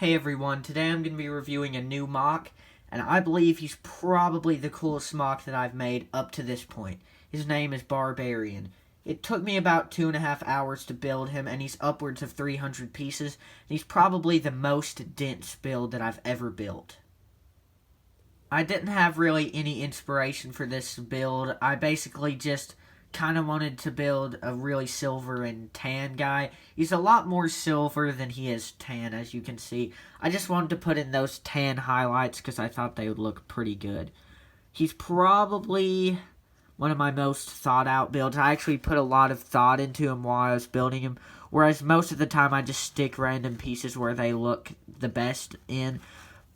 Hey everyone, today I'm going to be reviewing a new MOC, and I believe he's probably the coolest MOC that I've made up to this point. His name is Barbarian. It took me about 2.5 hours to build him, and he's upwards of 300 pieces, and he's probably the most dense build that I've ever built. I didn't have really any inspiration for this build. I basically just kind of wanted to build a really silver and tan guy. He's a lot more silver than he is tan, as you can see. I just wanted to put in those tan highlights because I thought they would look pretty good. He's probably one of my most thought out builds. I actually put a lot of thought into him while I was building him, whereas most of the time I just stick random pieces where they look the best in.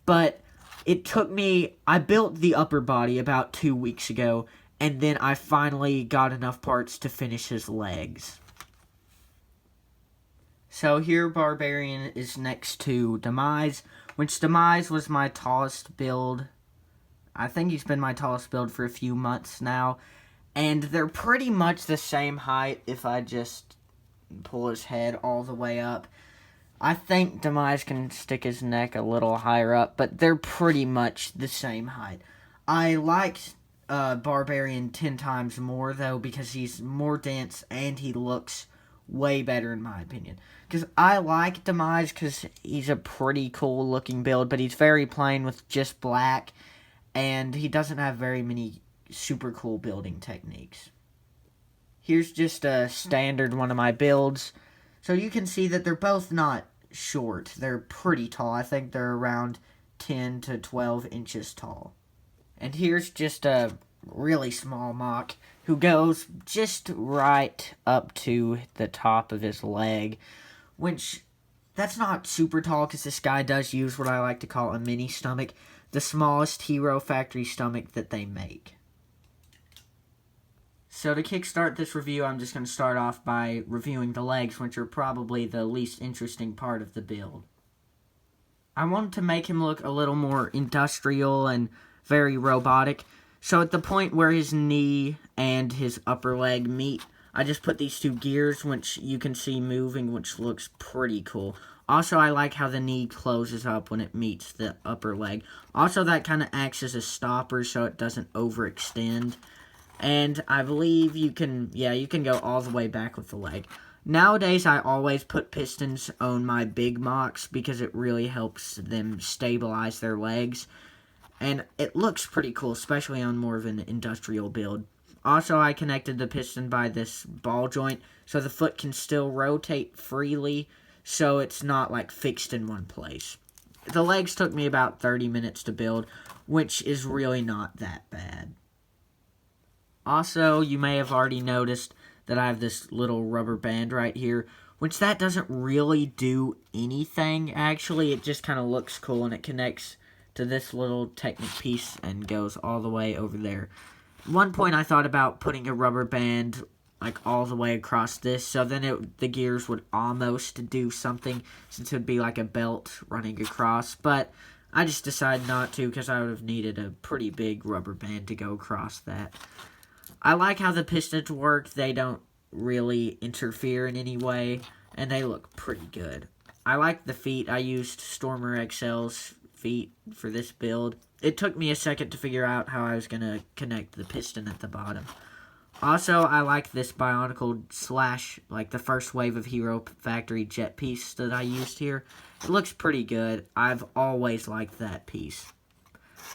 But it took me, I built the upper body about 2 weeks ago, and then I finally got enough parts to finish his legs. So here Barbarian is next to Demise, which Demise was my tallest build. I think he's been my tallest build for a few months now. And they're pretty much the same height if I just pull his head all the way up. I think Demise can stick his neck a little higher up, but they're pretty much the same height. I liked Barbarian 10 times more, though, because he's more dense and he looks way better, in my opinion. Because I like Demise because he's a pretty cool looking build, but he's very plain with just black, and he doesn't have very many super cool building techniques. Here's just a standard one of my builds. So you can see that they're both not short. They're pretty tall. I think they're around 10 to 12 inches tall. And here's just a really small MOC who goes just right up to the top of his leg, which that's not super tall because this guy does use what I like to call a mini stomach, the smallest Hero Factory stomach that they make. So to kickstart this review, I'm just going to start off by reviewing the legs, which are probably the least interesting part of the build. I wanted to make him look a little more industrial and very robotic. So at the point where his knee and his upper leg meet, I just put these two gears, which you can see moving, which looks pretty cool. Also, I like how the knee closes up when it meets the upper leg. Also, that kind of acts as a stopper so it doesn't overextend. And I believe you can go all the way back with the leg. Nowadays, I always put pistons on my big MOCs because it really helps them stabilize their legs. And it looks pretty cool, especially on more of an industrial build. Also, I connected the piston by this ball joint, so the foot can still rotate freely, so it's not, like, fixed in one place. The legs took me about 30 minutes to build, which is really not that bad. Also, you may have already noticed that I have this little rubber band right here, which that doesn't really do anything, actually. It just kind of looks cool, and it connects to this little Technic piece and goes all the way over there. At one point I thought about putting a rubber band like all the way across this, so then the gears would almost do something, since it would be like a belt running across, but I just decided not to because I would have needed a pretty big rubber band to go across that. I like how the pistons work. They don't really interfere in any way, and they look pretty good. I like the feet. I used Stormer XL's feet for this build. It took me a second to figure out how I was going to connect the piston at the bottom. Also, I like this Bionicle / like the first wave of Hero Factory jet piece that I used here. It looks pretty good. I've always liked that piece.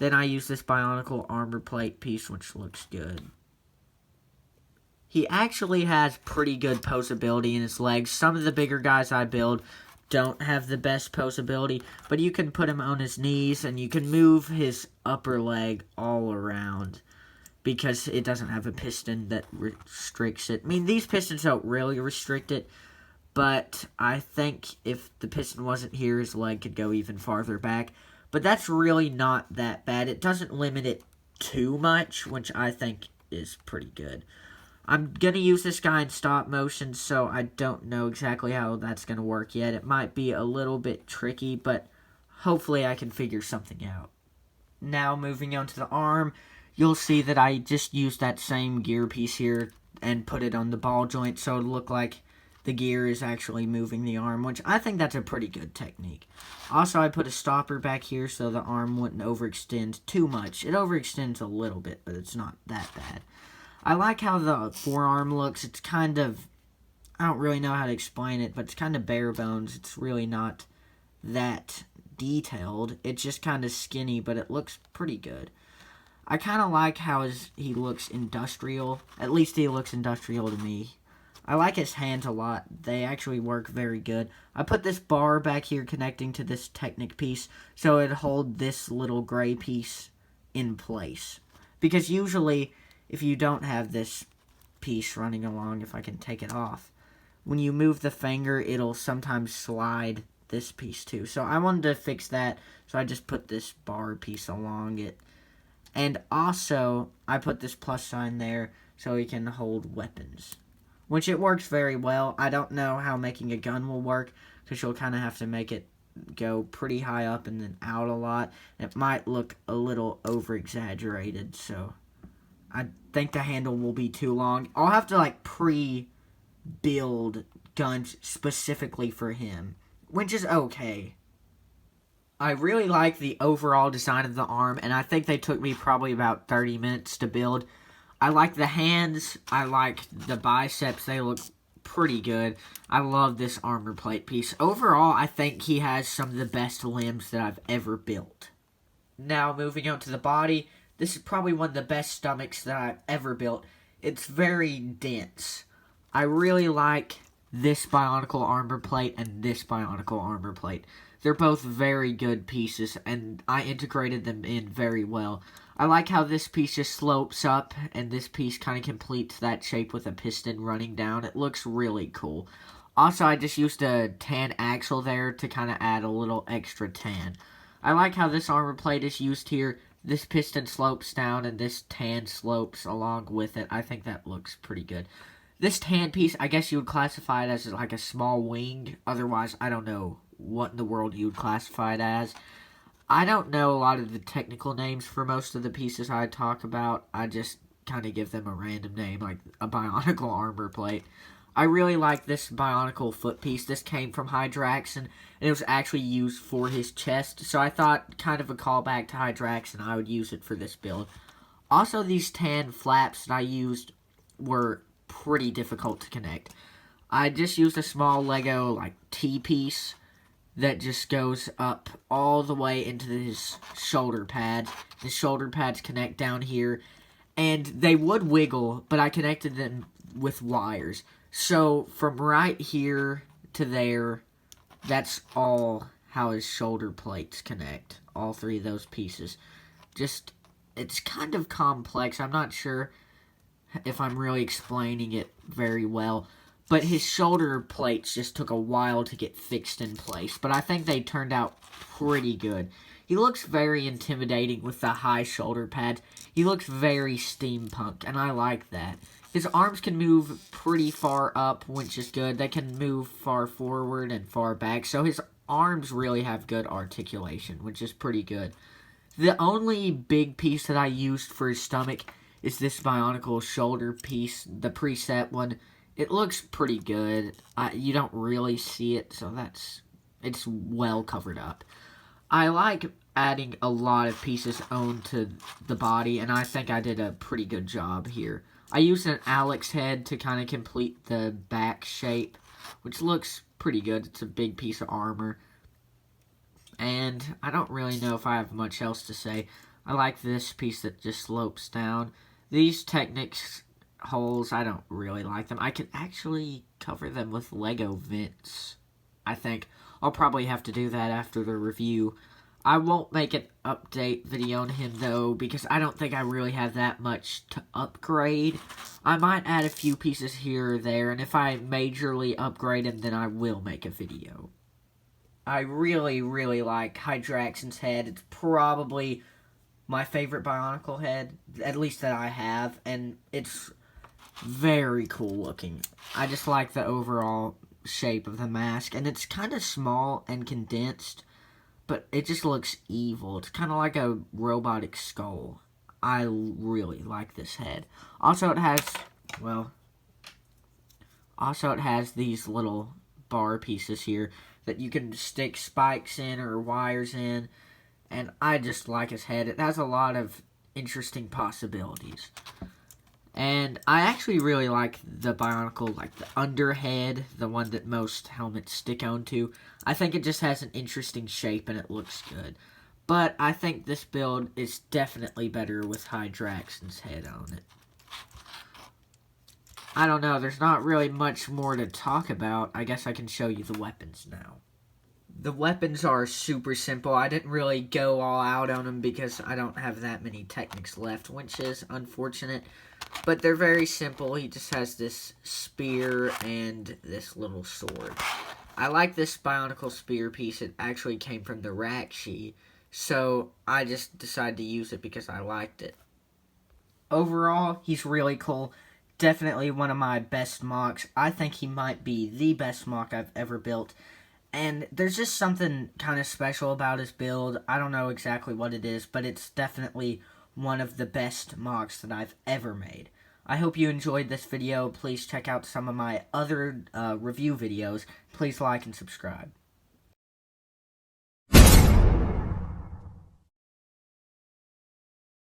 Then I use this Bionicle armor plate piece, which looks good. He actually has pretty good posability in his legs. Some of the bigger guys I build don't have the best posability, but you can put him on his knees and you can move his upper leg all around because it doesn't have a piston that restricts it. I mean, these pistons don't really restrict it, but I think if the piston wasn't here, his leg could go even farther back. But that's really not that bad. It doesn't limit it too much, which I think is pretty good. I'm going to use this guy in stop motion, so I don't know exactly how that's going to work yet. It might be a little bit tricky, but hopefully I can figure something out. Now, moving on to the arm, you'll see that I just used that same gear piece here and put it on the ball joint, so it'll look like the gear is actually moving the arm, which I think that's a pretty good technique. Also, I put a stopper back here so the arm wouldn't overextend too much. It overextends a little bit, but it's not that bad. I like how the forearm looks. It's kind of, I don't really know how to explain it, but it's kind of bare bones. It's really not that detailed. It's just kind of skinny, but it looks pretty good. I kind of like how he looks industrial. At least he looks industrial to me. I like his hands a lot. They actually work very good. I put this bar back here connecting to this Technic piece so it'd hold this little gray piece in place. Because usually, if you don't have this piece running along, if I can take it off, when you move the finger, it'll sometimes slide this piece too. So I wanted to fix that, so I just put this bar piece along it. And also, I put this plus sign there so he can hold weapons, which it works very well. I don't know how making a gun will work, because you'll kind of have to make it go pretty high up and then out a lot. It might look a little over-exaggerated, so I think the handle will be too long. I'll have to, like, pre-build guns specifically for him, which is okay. I really like the overall design of the arm, and I think they took me probably about 30 minutes to build. I like the hands. I like the biceps. They look pretty good. I love this armor plate piece. Overall, I think he has some of the best limbs that I've ever built. Now, moving on to the body. This is probably one of the best stomachs that I've ever built. It's very dense. I really like this Bionicle armor plate and this Bionicle armor plate. They're both very good pieces, and I integrated them in very well. I like how this piece just slopes up, and this piece kind of completes that shape with a piston running down. It looks really cool. Also, I just used a tan axle there to kind of add a little extra tan. I like how this armor plate is used here. This piston slopes down, and this tan slopes along with it. I think that looks pretty good. This tan piece, I guess you would classify it as like a small wing. Otherwise, I don't know what in the world you would classify it as. I don't know a lot of the technical names for most of the pieces I talk about. I just kind of give them a random name, like a Bionicle armor plate. I really like this Bionicle foot piece. This came from Hydrax, and it was actually used for his chest. So I thought, kind of a callback to Hydrax, and I would use it for this build. Also, these tan flaps that I used were pretty difficult to connect. I just used a small Lego, like, T-piece that just goes up all the way into his shoulder pads. The shoulder pads connect down here, and they would wiggle, but I connected them with wires. So from right here to there, that's all how his shoulder plates connect. All three of those pieces. Just, it's kind of complex. I'm not sure if I'm really explaining it very well. But his shoulder plates just took a while to get fixed in place. But I think they turned out pretty good. He looks very intimidating with the high shoulder pads. He looks very steampunk, and I like that. His arms can move pretty far up, which is good. They can move far forward and far back. So his arms really have good articulation, which is pretty good. The only big piece that I used for his stomach is this Bionicle shoulder piece, the preset one. It looks pretty good. You don't really see it, so it's well covered up. I like adding a lot of pieces onto the body, and I think I did a pretty good job here. I used an Alex head to kind of complete the back shape, which looks pretty good. It's a big piece of armor. And I don't really know if I have much else to say. I like this piece that just slopes down. These Technics holes, I don't really like them. I can actually cover them with Lego vents, I think. I'll probably have to do that after the review. I won't make an update video on him, though, because I don't think I really have that much to upgrade. I might add a few pieces here or there, and if I majorly upgrade him, then I will make a video. I really, really like Hydraxon's head. It's probably my favorite Bionicle head, at least that I have, and it's very cool looking. I just like the overall shape of the mask, and it's kind of small and condensed, but it just looks evil. It's kind of like a robotic skull. I really like this head. Also, it has Also, it has these little bar pieces here that you can stick spikes in or wires in. And I just like his head. It has a lot of interesting possibilities. And I actually really like the Bionicle, like the underhead, the one that most helmets stick onto. I think it just has an interesting shape and it looks good. But I think this build is definitely better with Hydraxon's head on it. I don't know, there's not really much more to talk about. I guess I can show you the weapons now. The weapons are super simple. I didn't really go all out on them because I don't have that many techniques left, which is unfortunate. But they're very simple. He just has this spear and this little sword. I like this Bionicle spear piece. It actually came from the Rakshi, so I just decided to use it because I liked it. Overall, he's really cool. Definitely one of my best MOCs. I think he might be the best MOC I've ever built. And there's just something kind of special about his build. I don't know exactly what it is, but it's definitely one of the best MOCs that I've ever made. I hope you enjoyed this video. Please check out some of my other review videos. Please like and subscribe.